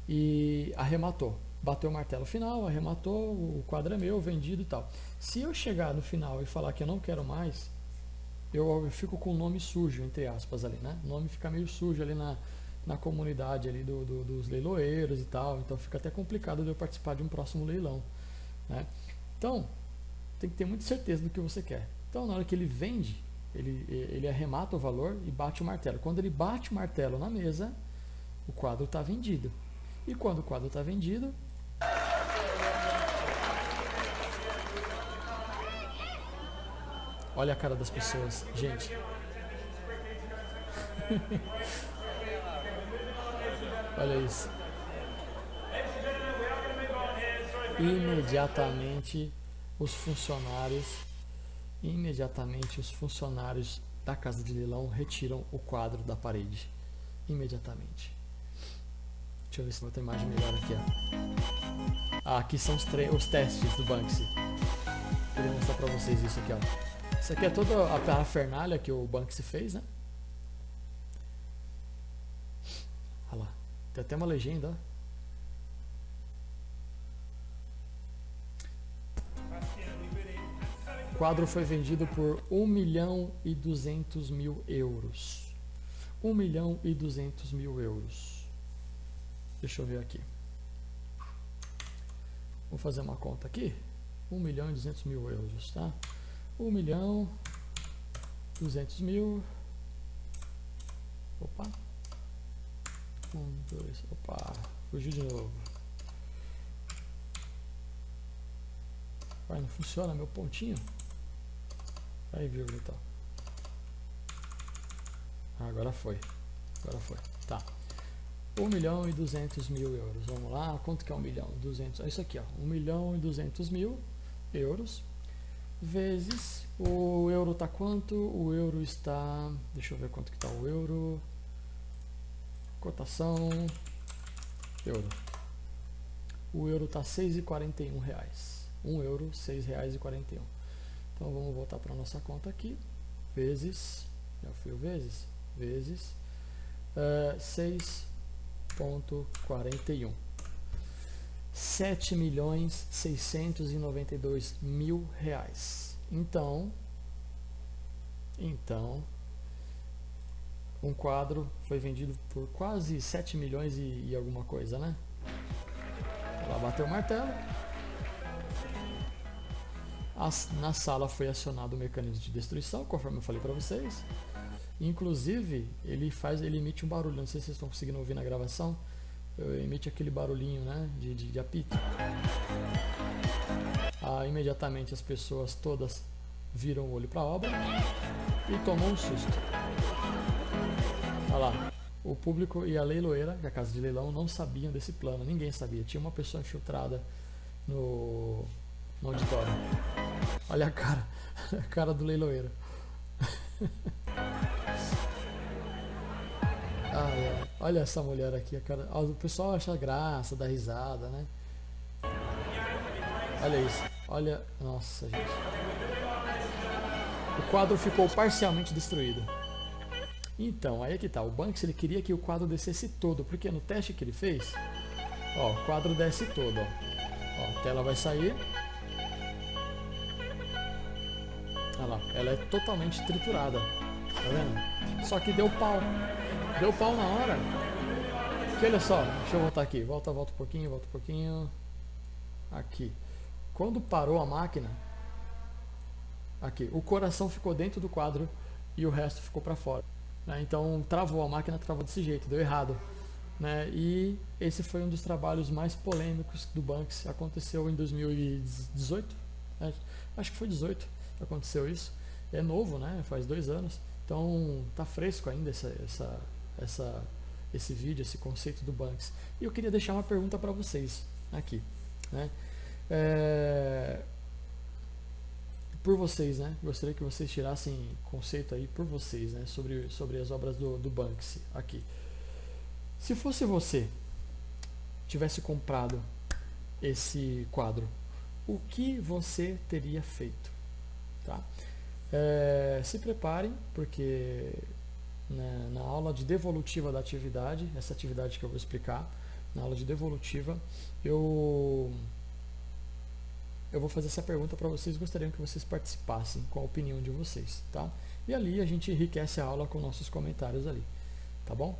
E arrematou, bateu o martelo final, arrematou, o quadro é meu, vendido e tal. Se eu chegar no final e falar que eu não quero mais, eu fico com o nome sujo, entre aspas, ali, né? O nome fica meio sujo ali na comunidade ali dos leiloeiros e tal, então fica até complicado de eu participar de um próximo leilão, né? Então, tem que ter muita certeza do que você quer. Então, na hora que ele vende, ele arremata o valor e bate o martelo. Quando ele bate o martelo na mesa, o quadro está vendido. E quando o quadro está vendido, olha a cara das pessoas, gente. Olha isso. Imediatamente os funcionários da casa de leilão retiram o quadro da parede. Imediatamente. Deixa eu ver se tem outra imagem melhor aqui. Ó. Aqui são os testes do Banksy. Queria mostrar pra vocês isso aqui, ó. Isso aqui é toda a parafernália que o Banksy fez, né? Olha lá. Tem até uma legenda, ó. O quadro foi vendido por 1.200.000 euros. 1.200.000 euros. Deixa eu ver aqui. Vou fazer uma conta aqui. 1.200.000 euros, tá? 1.200.000. Opa. 1, 2, opa. Fugiu de novo. Vai, não funciona meu pontinho? Aí, vírgula, tá. Agora foi. Tá. 1.200.000 euros. Vamos lá. Quanto que é 1 milhão? 200. É isso aqui, ó. 1.200.000 euros vezes o euro tá quanto? O euro está, deixa eu ver quanto que tá o euro. Cotação euro. O euro tá R$6,41. 1 euro, R$6,41. Então vamos voltar para nossa conta aqui. Vezes, já fui o vezes 6,41. 7.692.000 reais. Então, um quadro foi vendido por quase 7 milhões e alguma coisa, né? Ela bateu o martelo. Na sala foi acionado o mecanismo de destruição, conforme eu falei para vocês. Inclusive, ele emite um barulho, não sei se vocês estão conseguindo ouvir na gravação. Emite aquele barulhinho, né, de apito. Imediatamente as pessoas todas viram o olho para a obra e tomou um susto. Olha lá, o público e a leiloeira, que é a casa de leilão, não sabiam desse plano, ninguém sabia. Tinha uma pessoa infiltrada no auditório. Olha a cara do leiloeiro. Olha essa mulher aqui, a cara. O pessoal acha graça, dá risada, né? Olha isso. Olha, nossa, gente. O quadro ficou parcialmente destruído. Então, aí é que tá, o Banksy ele queria que o quadro descesse todo, porque no teste que ele fez, ó, o quadro desce todo, ó, a tela vai sair, olha lá, ela é totalmente triturada, tá vendo? Só que deu pau na hora, que olha só, deixa eu voltar aqui, volta um pouquinho, aqui, quando parou a máquina, aqui, o coração ficou dentro do quadro e o resto ficou para fora. Né? Então travou, a máquina travou desse jeito, deu errado. Né? E esse foi um dos trabalhos mais polêmicos do Banksy. Aconteceu em 2018, né? Acho que foi 18 que aconteceu isso. É novo, né? Faz 2 anos. Então tá fresco ainda esse vídeo, esse conceito do Banksy. E eu queria deixar uma pergunta para vocês aqui. Né? Por vocês, né? Gostaria que vocês tirassem conceito aí por vocês, né? Sobre as obras do Banksy aqui. Se fosse você, tivesse comprado esse quadro, o que você teria feito? Tá? Se preparem, porque né, na aula de devolutiva da atividade, essa atividade que eu vou explicar, na aula de devolutiva, eu vou fazer essa pergunta para vocês, gostariam que vocês participassem com a opinião de vocês, tá? E ali a gente enriquece a aula com nossos comentários ali, tá bom?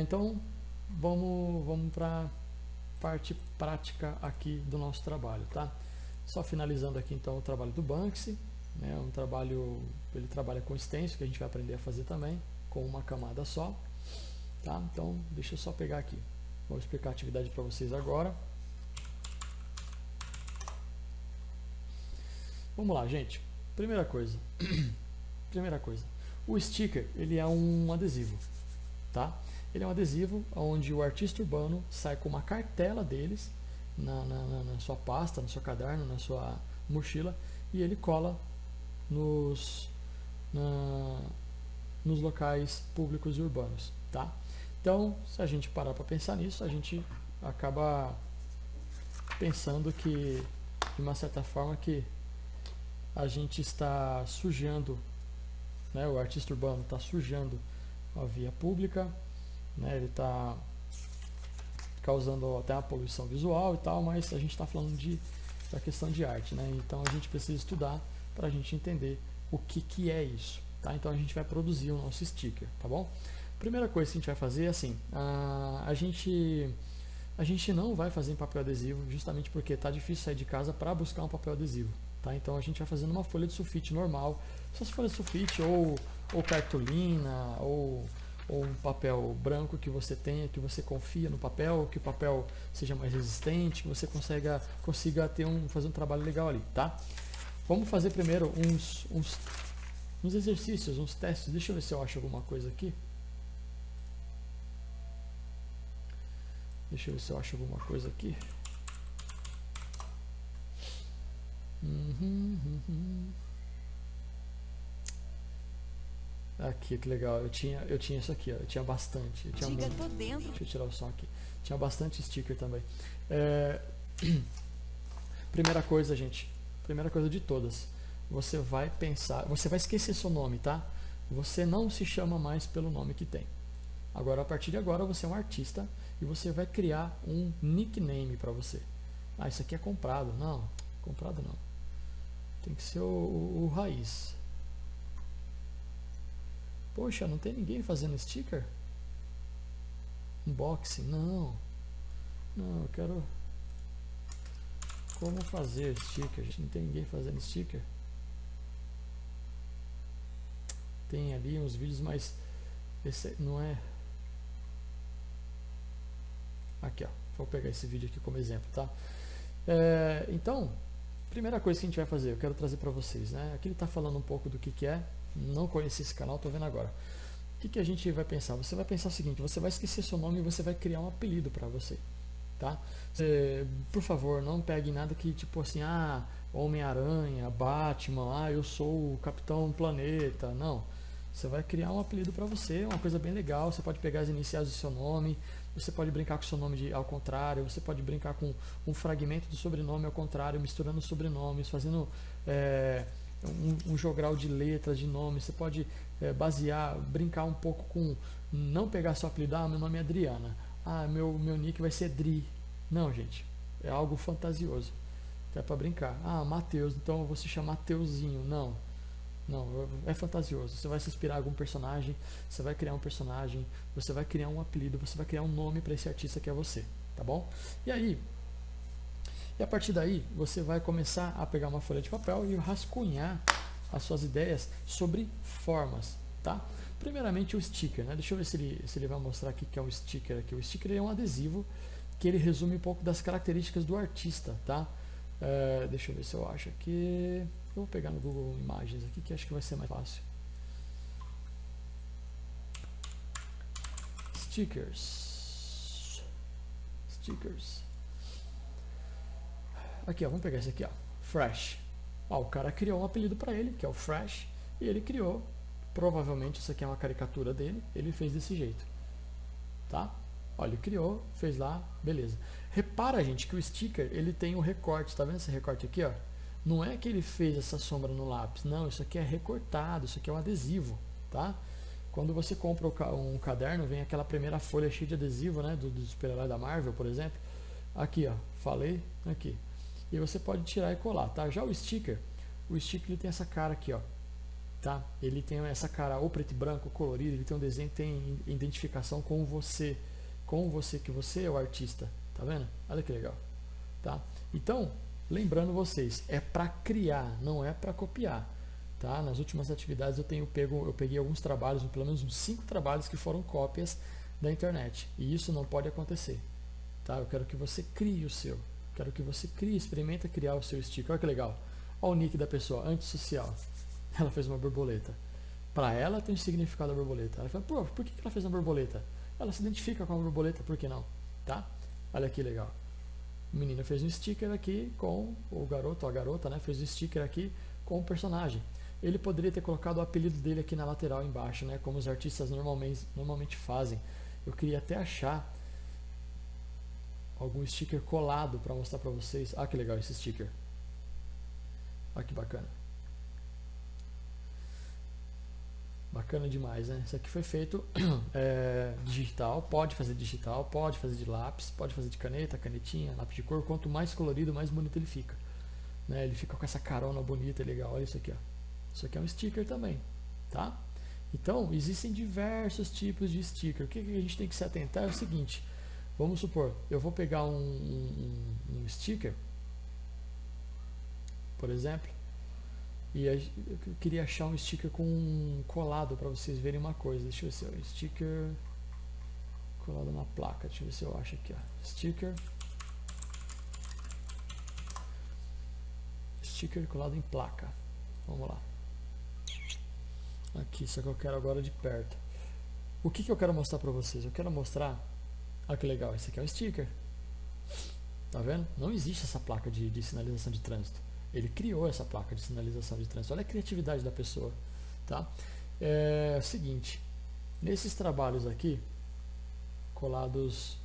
Então, vamos para a parte prática aqui do nosso trabalho, tá? Só finalizando aqui então o trabalho do Banksy, né? Um trabalho, ele trabalha com stencil, que a gente vai aprender a fazer também, com uma camada só, tá? Então, deixa eu só pegar aqui, vou explicar a atividade para vocês agora. Vamos lá, gente. Primeira coisa, o sticker ele é um adesivo, tá? Ele é um adesivo onde o artista urbano sai com uma cartela deles na sua pasta, no seu caderno, na sua mochila e ele cola nos locais públicos e urbanos, tá? Então, se a gente parar para pensar nisso, a gente acaba pensando que, de uma certa forma, que a gente está sujando, né, o artista urbano está sujando a via pública, né, ele está causando até uma poluição visual e tal, mas a gente está falando da questão de arte, né, então a gente precisa estudar para a gente entender o que é isso, tá? Então a gente vai produzir o nosso sticker, tá bom? Primeira coisa que a gente vai fazer é assim, a gente não vai fazer em papel adesivo, justamente porque está difícil sair de casa para buscar um papel adesivo. Tá? Então a gente vai fazendo uma folha de sulfite normal, essas folhas de sulfite ou cartolina ou um papel branco que você tenha, que você confia no papel, que o papel seja mais resistente, que você consiga fazer um trabalho legal ali, tá? Vamos fazer primeiro uns exercícios, uns testes. Deixa eu ver se eu acho alguma coisa aqui. Aqui, que legal. Eu tinha isso aqui, ó. Eu tinha bastante. Tô dentro. Deixa eu tirar o som aqui. Tinha bastante sticker também. Primeira coisa, gente. Primeira coisa de todas. Você vai pensar. Você vai esquecer seu nome, tá? Você não se chama mais pelo nome que tem. Agora, a partir de agora, você é um artista e você vai criar um nickname para você. Ah, isso aqui é comprado. Não, comprado não. Tem que ser o raiz. Poxa, não tem ninguém fazendo sticker? Unboxing? Não, eu quero... Como fazer sticker? Não tem ninguém fazendo sticker? Tem ali uns vídeos, mas esse não é... Aqui, ó. Vou pegar esse vídeo aqui como exemplo, tá? Então, primeira coisa que a gente vai fazer, eu quero trazer para vocês, né? Aqui ele está falando um pouco do que é. Não conheci esse canal, estou vendo agora. O que a gente vai pensar? Você vai pensar o seguinte: você vai esquecer seu nome e você vai criar um apelido para você, tá? Por favor, não pegue nada que tipo assim, Homem-Aranha, Batman, eu sou o Capitão Planeta. Não. Você vai criar um apelido para você, uma coisa bem legal. Você pode pegar as iniciais do seu nome, você pode brincar com o seu nome ao contrário, você pode brincar com um fragmento do sobrenome ao contrário, misturando sobrenomes, fazendo um jogral de letras, de nomes, você pode basear, brincar um pouco com, não pegar seu apelido, meu nome é Adriana, meu nick vai ser Dri. Não, gente, é algo fantasioso, é para brincar. Mateus, então eu vou se chamar Mateuzinho. Não, é fantasioso. Você vai se inspirar em algum personagem, você vai criar um personagem, você vai criar um apelido, você vai criar um nome para esse artista que é você, tá bom? E a partir daí, você vai começar a pegar uma folha de papel e rascunhar as suas ideias sobre formas, tá? Primeiramente o sticker, né? Deixa eu ver se ele vai mostrar aqui que é um sticker aqui. O sticker é um adesivo que ele resume um pouco das características do artista, tá? Deixa eu ver se eu acho aqui. Eu vou pegar no Google Imagens aqui, que acho que vai ser mais fácil. Stickers. Aqui, ó, vamos pegar esse aqui, ó. Fresh. O cara criou um apelido para ele, que é o Fresh, e ele criou, provavelmente isso aqui é uma caricatura dele, ele fez desse jeito, tá? Olha, ele criou, fez lá, beleza. Repara, gente, que o sticker, ele tem um recorte, tá vendo esse recorte aqui, ó? Não é que ele fez essa sombra no lápis, não, isso aqui é recortado, isso aqui é um adesivo, tá? Quando você compra um caderno, vem aquela primeira folha cheia de adesivo, né, do super-herói da Marvel, por exemplo. Aqui, ó, falei, aqui. E você pode tirar e colar, tá? Já o sticker ele tem essa cara aqui, ó, tá? Ele tem essa cara ou preto e branco, colorido, ele tem um desenho que tem identificação com você que você é o artista, tá vendo? Olha que legal, tá? Então, lembrando vocês, é para criar, não é para copiar, tá? Nas últimas atividades eu peguei alguns trabalhos, pelo menos uns 5 trabalhos que foram cópias da internet, e isso não pode acontecer, tá? Eu quero que você crie o seu. Quero que você experimenta criar o seu sticker. Olha que legal. Olha o nick da pessoa, antissocial. Ela fez uma borboleta. Para ela tem um significado a borboleta. Ela fala, por que ela fez uma borboleta? Ela se identifica com a borboleta, por que não? Tá? Olha que legal. O menino fez um sticker aqui com o garoto, ou a garota, né? Fez um sticker aqui com o personagem. Ele poderia ter colocado o apelido dele aqui na lateral embaixo, né? Como os artistas normalmente fazem. Eu queria até achar algum sticker colado para mostrar para vocês. Que legal esse sticker. Que bacana. Bacana demais, né? Isso aqui foi feito digital, pode fazer digital, pode fazer de lápis, pode fazer de caneta, canetinha, lápis de cor. Quanto mais colorido, mais bonito ele fica, né? Ele fica com essa carona bonita e legal. Olha isso aqui, ó. Isso aqui é um sticker também, tá? Então, existem diversos tipos de sticker. O que a gente tem que se atentar é o seguinte. Vamos supor, eu vou pegar um sticker, por exemplo, e eu queria achar um sticker com um colado para vocês verem uma coisa. Deixa eu ver se é um sticker colado na placa. Deixa eu ver se eu acho aqui, ó. Sticker colado em placa. Vamos lá. Aqui, só que eu quero agora de perto. O que eu quero mostrar para vocês? Eu quero mostrar. Olha que legal, esse aqui é um sticker. Tá vendo? Não existe essa placa de sinalização de trânsito. Ele criou essa placa de sinalização de trânsito. Olha a criatividade da pessoa, tá? É o seguinte, nesses trabalhos aqui, colados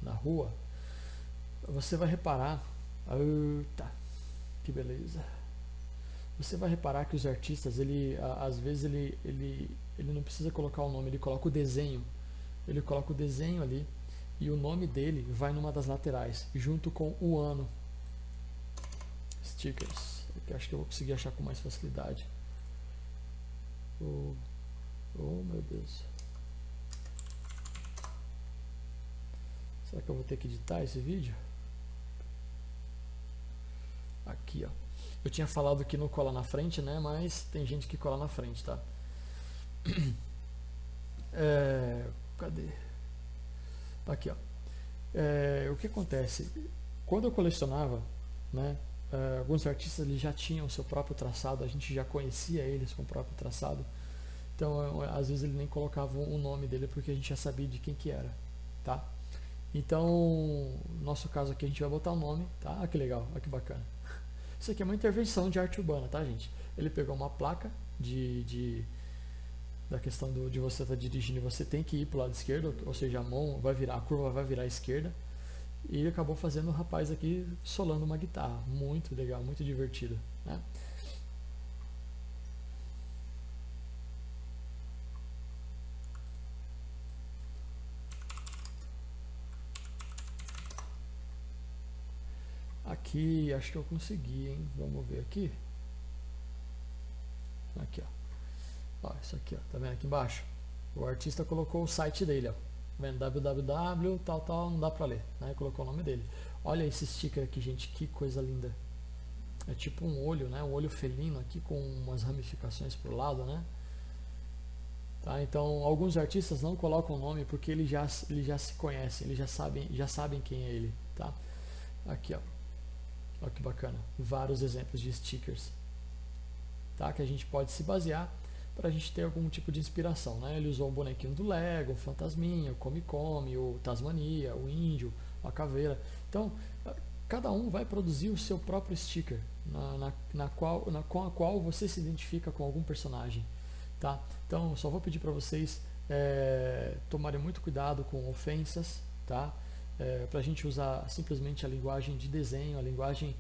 na rua, você vai reparar, que beleza. Você vai reparar que os artistas, às vezes ele não precisa colocar o nome, ele coloca o desenho. Ele coloca o desenho ali e o nome dele vai numa das laterais, junto com o ano. Stickers. Eu acho que eu vou conseguir achar com mais facilidade. Oh meu Deus. Será que eu vou ter que editar esse vídeo? Aqui, ó. Eu tinha falado que não cola na frente, né? Mas tem gente que cola na frente, tá? Cadê? Aqui, ó. O que acontece? Quando eu colecionava, né? Alguns artistas eles já tinham o seu próprio traçado, a gente já conhecia eles com o próprio traçado. Então, às vezes ele nem colocava o nome dele porque a gente já sabia de quem que era, tá? Então, no nosso caso aqui a gente vai botar o nome, tá? Que legal, que bacana. Isso aqui é uma intervenção de arte urbana, tá, gente? Ele pegou uma placa da questão de você estar dirigindo e você tem que ir para o lado esquerdo, ou seja, a curva vai virar à esquerda, e ele acabou fazendo o rapaz aqui solando uma guitarra, muito legal, muito divertido, né? Aqui, acho que eu consegui, hein? Vamos ver aqui. Aqui, ó. Isso aqui, ó. Tá vendo aqui embaixo? O artista colocou o site dele, ó. Tá vendo? www, tal, não dá pra ler, né? Colocou o nome dele. Olha esse sticker aqui, gente, que coisa linda. É tipo um olho, né? Um olho felino aqui com umas ramificações pro lado, né? Tá? Então, alguns artistas não colocam o nome porque eles já se conhecem, eles já sabem quem é ele, tá? Aqui, ó. Olha que bacana. Vários exemplos de stickers, tá? Que a gente pode se basear para a gente ter algum tipo de inspiração, né? Ele usou o bonequinho do Lego, o Fantasminha, o Come, o Tasmania, o Índio, a Caveira. Então, cada um vai produzir o seu próprio sticker, com a qual você se identifica com algum personagem, tá? Então, só vou pedir para vocês tomarem muito cuidado com ofensas, tá? Para a gente usar simplesmente a linguagem de desenho, a linguagem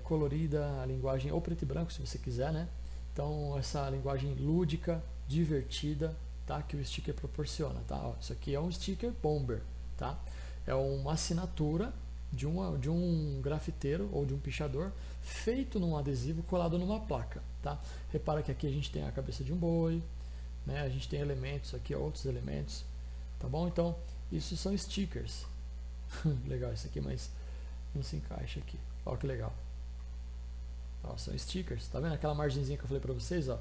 colorida, a linguagem ou preto e branco, se você quiser, né? Então, essa linguagem lúdica, divertida, tá? Que o sticker proporciona, tá? Ó, isso aqui é um sticker bomber, tá? É uma assinatura de um grafiteiro ou de um pichador feito num adesivo colado numa placa, tá? Repara que aqui a gente tem a cabeça de um boi, né? A gente tem elementos aqui, outros elementos, tá bom? Então, isso são stickers. Legal isso aqui, mas não se encaixa aqui. Olha que legal. Ó, são stickers, tá vendo aquela margenzinha que eu falei pra vocês, ó?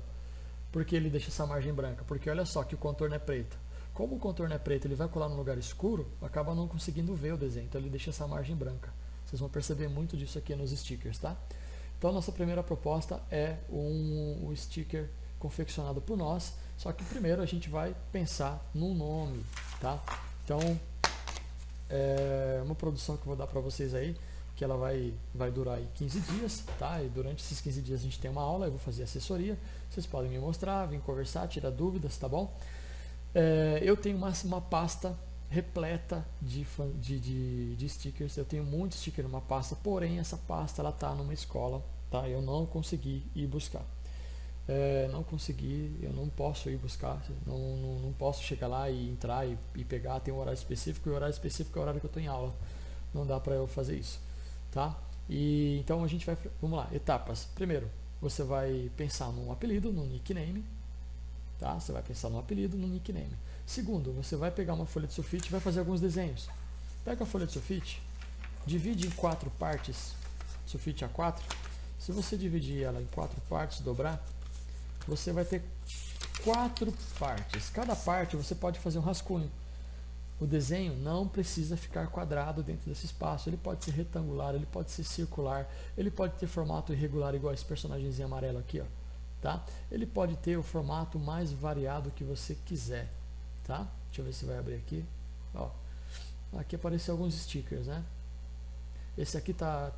Por que ele deixa essa margem branca? Porque olha só que o contorno é preto. Como o contorno é preto, ele vai colar num lugar escuro, acaba não conseguindo ver o desenho, então ele deixa essa margem branca. Vocês vão perceber muito disso aqui nos stickers, tá? Então a nossa primeira proposta é um sticker confeccionado por nós, só que primeiro a gente vai pensar num nome, tá? Então, é uma produção que eu vou dar para vocês aí, que ela vai durar aí 15 dias, tá? E durante esses 15 dias a gente tem uma aula, eu vou fazer assessoria, vocês podem me mostrar, vir conversar, tirar dúvidas, tá bom? Eu tenho uma pasta repleta de stickers, eu tenho muito sticker numa pasta, porém essa pasta ela tá numa escola, tá? Eu não consegui ir buscar. Não consegui, eu não posso ir buscar, não posso chegar lá e entrar e pegar, tem um horário específico, e o horário específico é o horário que eu estou em aula, não dá para eu fazer isso, tá? E então a gente vai, vamos lá, etapas. Primeiro, você vai pensar num apelido, num nickname, tá? Você vai pensar num apelido, num nickname. Segundo, você vai pegar uma folha de sulfite e vai fazer alguns desenhos. Pega a folha de sulfite, divide em 4 partes, sulfite A4. Se você dividir ela em 4 partes, dobrar, você vai ter 4 partes. Cada parte você pode fazer um rascunho. O desenho não precisa ficar quadrado dentro desse espaço. Ele pode ser retangular, ele pode ser circular, ele pode ter formato irregular, igual esse personagemzinho amarelo aqui, ó. Tá? Ele pode ter o formato mais variado que você quiser, tá? Deixa eu ver se vai abrir aqui. Ó, aqui apareceu alguns stickers, né? Esse aqui tá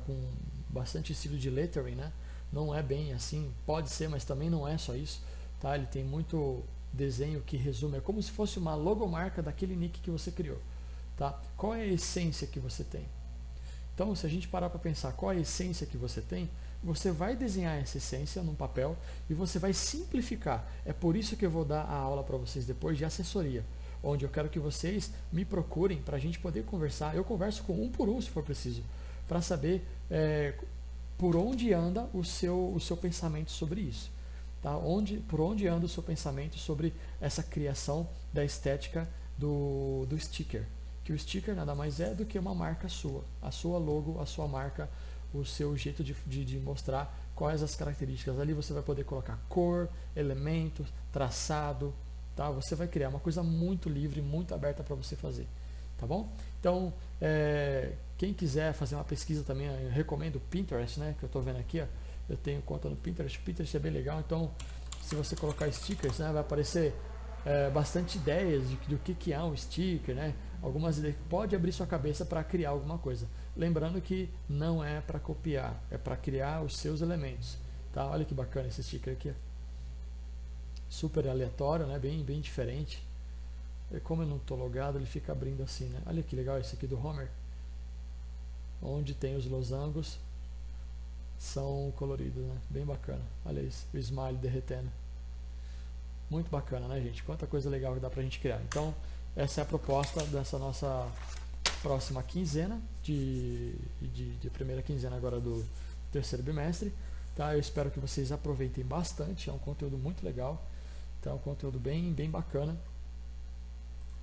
com bastante estilo de lettering, né? Não é bem assim, pode ser, mas também não é só isso, tá? Ele tem muito desenho que resume, é como se fosse uma logomarca daquele nick que você criou, tá? Qual é a essência que você tem? Então, se a gente parar para pensar qual é a essência que você tem, você vai desenhar essa essência num papel e você vai simplificar. É por isso que eu vou dar a aula para vocês depois de assessoria, onde eu quero que vocês me procurem para a gente poder conversar. Eu converso com um por um, se for preciso, para saber por onde anda o seu pensamento sobre isso. Tá? Por onde anda o seu pensamento sobre essa criação da estética do sticker. Que o sticker nada mais é do que uma marca sua, a sua logo, a sua marca, o seu jeito de mostrar quais as características. Ali você vai poder colocar cor, elementos, traçado, tá? Você vai criar uma coisa muito livre, muito aberta para você fazer, tá bom? Então, quem quiser fazer uma pesquisa também, eu recomendo o Pinterest, né? Que eu estou vendo aqui, ó. Eu tenho conta no Pinterest, o Pinterest é bem legal, então se você colocar stickers, né, vai aparecer bastante ideias do que é um sticker, né? Algumas ideias que pode abrir sua cabeça para criar alguma coisa. Lembrando que não é para copiar, é para criar os seus elementos, tá? Olha que bacana esse sticker aqui, super aleatório, né? Bem diferente. E como eu não estou logado, ele fica abrindo assim, né? Olha que legal esse aqui do Homer, onde tem os losangos são coloridos, né? Bem bacana. Olha isso, o smile derretendo. Muito bacana, né, gente? Quanta coisa legal que dá pra gente criar. Então, essa é a proposta dessa nossa próxima quinzena de primeira quinzena agora do terceiro bimestre, tá? Eu espero que vocês aproveitem bastante, é um conteúdo muito legal, tá? É um conteúdo bem bacana.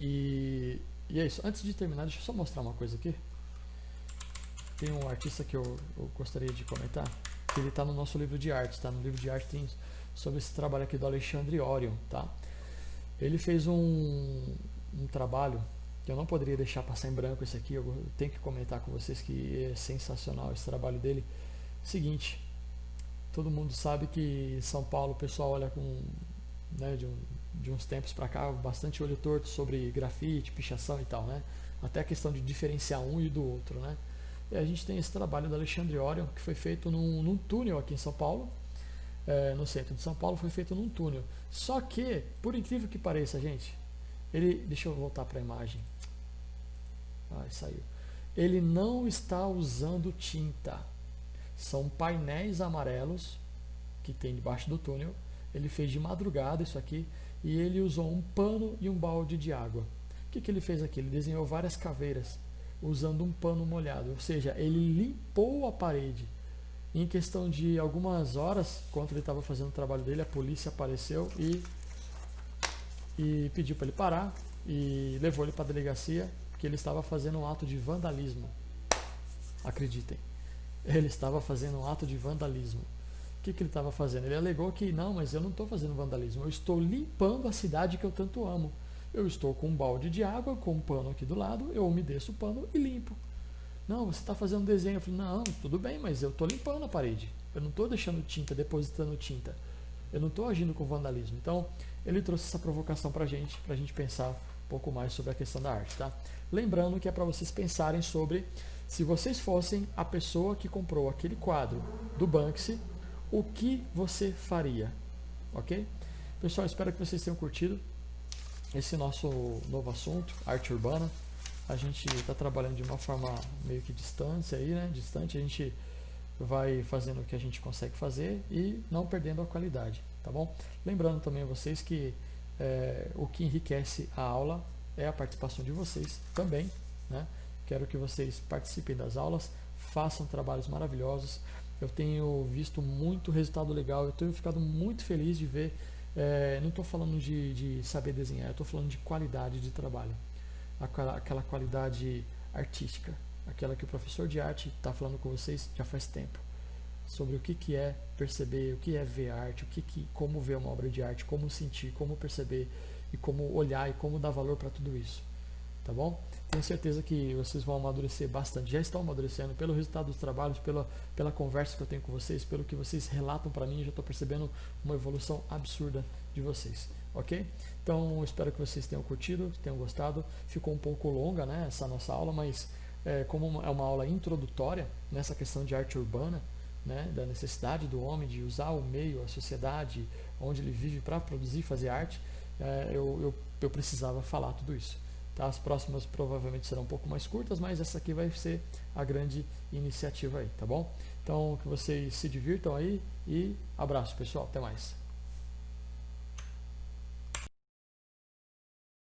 E é isso. Antes de terminar, deixa eu só mostrar uma coisa aqui. Tem um artista que eu gostaria de comentar, que ele está no nosso livro de arte, tá? No livro de arte tem sobre esse trabalho aqui do Alexandre Orion, tá? Ele fez um trabalho que eu não poderia deixar passar em branco esse aqui, eu tenho que comentar com vocês que é sensacional esse trabalho dele. Seguinte, todo mundo sabe que São Paulo o pessoal olha com, né, de uns tempos para cá, bastante olho torto sobre grafite, pichação e tal, né? Até a questão de diferenciar um e do outro, né? E a gente tem esse trabalho do Alexandre Orion, que foi feito num túnel aqui em São Paulo, no centro de São Paulo, foi feito num túnel. Só que, por incrível que pareça, gente, deixa eu voltar para a imagem. Saiu. Ele não está usando tinta. São painéis amarelos que tem debaixo do túnel. Ele fez de madrugada isso aqui e ele usou um pano e um balde de água. O que ele fez aqui? Ele desenhou várias caveiras usando um pano molhado, ou seja, ele limpou a parede. Em questão de algumas horas, enquanto ele estava fazendo o trabalho dele, a polícia apareceu e pediu para ele parar e levou ele para a delegacia, porque ele estava fazendo um ato de vandalismo. Acreditem, ele estava fazendo um ato de vandalismo. O que ele estava fazendo? Ele alegou que não, mas eu não estou fazendo vandalismo, eu estou limpando a cidade que eu tanto amo. Eu estou com um balde de água, com um pano aqui do lado, eu umedeço o pano e limpo. Não, você está fazendo desenho. Eu falei, não, tudo bem, mas eu estou limpando a parede. Eu não estou deixando tinta, depositando tinta. Eu não estou agindo com vandalismo. Então, ele trouxe essa provocação para a gente pensar um pouco mais sobre a questão da arte, tá? Lembrando que é para vocês pensarem sobre, se vocês fossem a pessoa que comprou aquele quadro do Banksy, o que você faria, ok? Pessoal, espero que vocês tenham curtido esse nosso novo assunto, arte urbana. A gente está trabalhando de uma forma meio que distante aí, né? Distante, a gente vai fazendo o que a gente consegue fazer e não perdendo a qualidade, tá bom? Lembrando também a vocês que o que enriquece a aula é a participação de vocês também, né? Quero que vocês participem das aulas, façam trabalhos maravilhosos. Eu tenho visto muito resultado legal, eu tenho ficado muito feliz de ver. Não estou falando de saber desenhar, eu estou falando de qualidade de trabalho. Aquela qualidade artística, aquela que o professor de arte está falando com vocês já faz tempo, sobre o que é perceber, o que é ver arte, como ver uma obra de arte, como sentir, como perceber e como olhar e como dar valor para tudo isso, tá bom? Tenho certeza que vocês vão amadurecer bastante, já estão amadurecendo pelo resultado dos trabalhos, pela conversa que eu tenho com vocês, pelo que vocês relatam para mim, eu já estou percebendo uma evolução absurda de vocês, ok? Então, espero que vocês tenham curtido, tenham gostado. Ficou um pouco longa, né, essa nossa aula, mas como é uma aula introdutória nessa questão de arte urbana, né, da necessidade do homem de usar o meio, a sociedade onde ele vive para produzir e fazer arte, eu precisava falar tudo isso. Tá? As próximas provavelmente serão um pouco mais curtas, mas essa aqui vai ser a grande iniciativa aí, tá bom? Então, que vocês se divirtam aí e abraço, pessoal. Até mais.